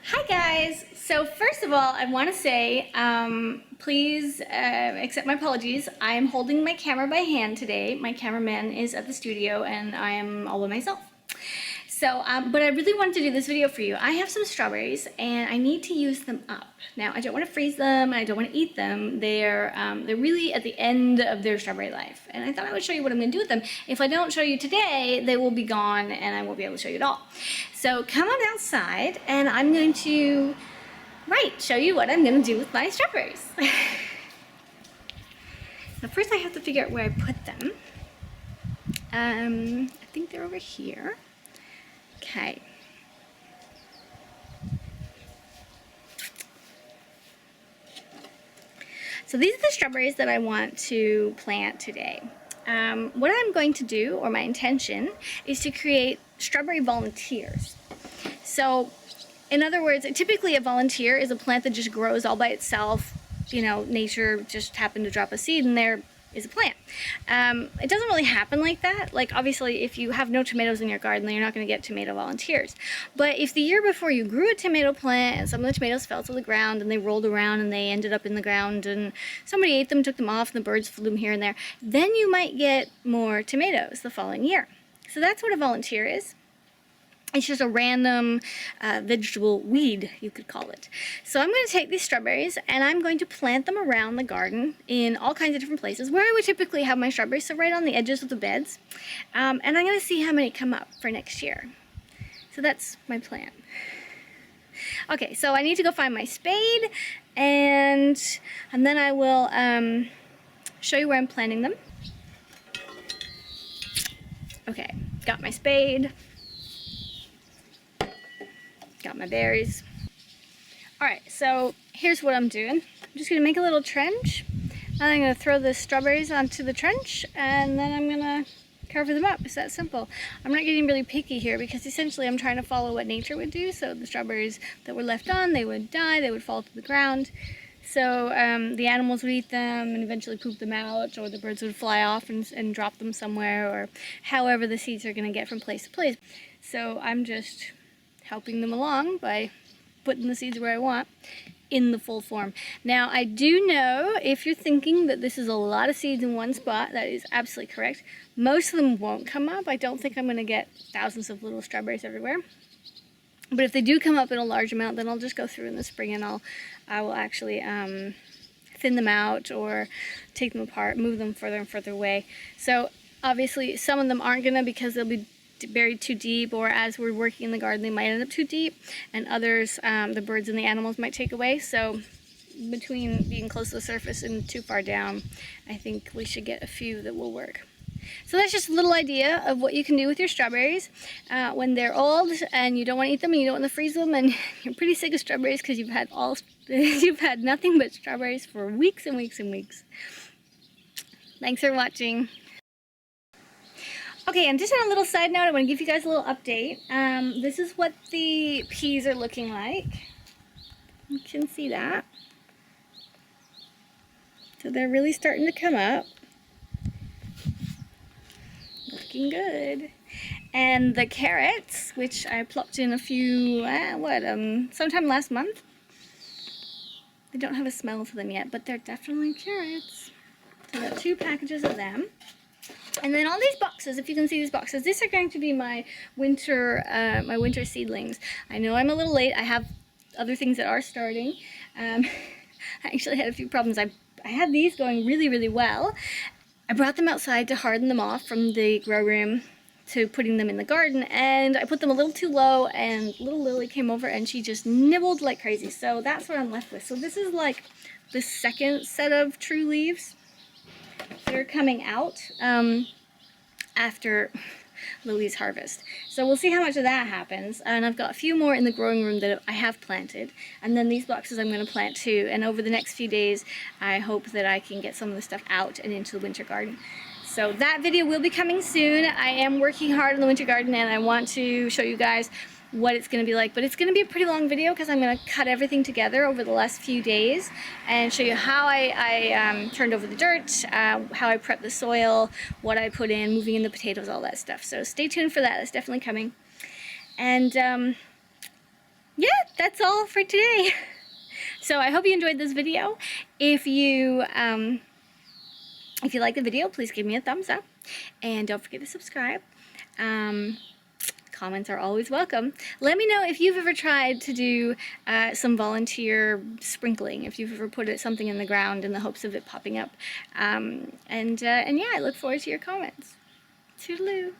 Hi guys! So first of all, I want to say, please accept my apologies. I am holding my camera by hand today. My cameraman is at the studio and I am all by myself. So, but I really wanted to do this video for you. I have some strawberries and I need to use them up. Now, I don't want to freeze them and I don't want to eat them. They're really at the end of their strawberry life. And I thought I would show you what I'm going to do with them. If I don't show you today, they will be gone and I won't be able to show you at all. So come on outside and I'm going to, show you what I'm going to do with my strawberries. So first I have to figure out where I put them. I think they're over here. Okay. So these are the strawberries that I want to plant today. What I'm going to do, or my intention, is to create strawberry volunteers. So, in other words, typically a volunteer is a plant that just grows all by itself. You know, nature just happened to drop a seed and there is a plant. It doesn't really happen like that. Like, obviously, if you have no tomatoes in your garden, then you're not going to get tomato volunteers. But if the year before you grew a tomato plant and some of the tomatoes fell to the ground and they rolled around and they ended up in the ground and somebody ate them, took them off, and the birds flew them here and there, then you might get more tomatoes the following year. So that's what a volunteer is. It's just a random vegetable weed, you could call it. So I'm going to take these strawberries and I'm going to plant them around the garden in all kinds of different places where I would typically have my strawberries, so right on the edges of the beds. And I'm going to see how many come up for next year. So that's my plan. Okay, so I need to go find my spade and then I will show you where I'm planting them. Okay, got my spade. Got my berries. Alright, so here's what I'm doing. I'm just going to make a little trench, and I'm going to throw the strawberries onto the trench, and then I'm going to cover them up. It's that simple. I'm not getting really picky here because essentially I'm trying to follow what nature would do. So the strawberries that were left on, they would die, they would fall to the ground. So the animals would eat them and eventually poop them out, or the birds would fly off and drop them somewhere, or however the seeds are going to get from place to place. So I'm just helping them along by putting the seeds where I want in the full form. Now, I do know if you're thinking that this is a lot of seeds in one spot, that is absolutely correct. Most of them won't come up. I don't think I'm going to get thousands of little strawberries everywhere. But if they do come up in a large amount, then I'll just go through in the spring and I will actually thin them out or take them apart, move them further and further away. So obviously some of them aren't going to, because they'll be buried too deep, or as we're working in the garden they might end up too deep, and others the birds and the animals might take away. So between being close to the surface and too far down, I think we should get a few that will work. So that's just a little idea of what you can do with your strawberries when they're old and you don't want to eat them and you don't want to freeze them and you're pretty sick of strawberries because you've had nothing but strawberries for weeks and weeks and weeks. Thanks for watching. Okay, and just on a little side note, I want to give you guys a little update. This is what the peas are looking like. You can see that. So they're really starting to come up. Looking good. And the carrots, which I plucked in a few, sometime last month. I don't have a smell to them yet, but they're definitely carrots. So I got 2 packages of them. And then all these boxes, if you can see these boxes, these are going to be my winter seedlings. I know I'm a little late. I have other things that are starting. I actually had a few problems. I had these going really, really well. I brought them outside to harden them off from the grow room to putting them in the garden, and I put them a little too low, and little Lily came over and she just nibbled like crazy. So that's what I'm left with. So this is like the second set of true leaves that are coming out after Lily's harvest. So we'll see how much of that happens. And I've got a few more in the growing room that I have planted. And then these boxes I'm going to plant too. And over the next few days, I hope that I can get some of the stuff out and into the winter garden. So that video will be coming soon. I am working hard in the winter garden and I want to show you guys what it's going to be like. But it's going to be a pretty long video because I'm going to cut everything together over the last few days and show you how I turned over the dirt, how I prepped the soil, what I put in, moving in the potatoes, all that stuff. So stay tuned for that. It's definitely coming. And yeah, that's all for today. So I hope you enjoyed this video. If you like the video, please give me a thumbs up. And don't forget to subscribe. Comments are always welcome. Let me know if you've ever tried to do some volunteer sprinkling, if you've ever put something in the ground in the hopes of it popping up. And yeah, I look forward to your comments. Toodaloo.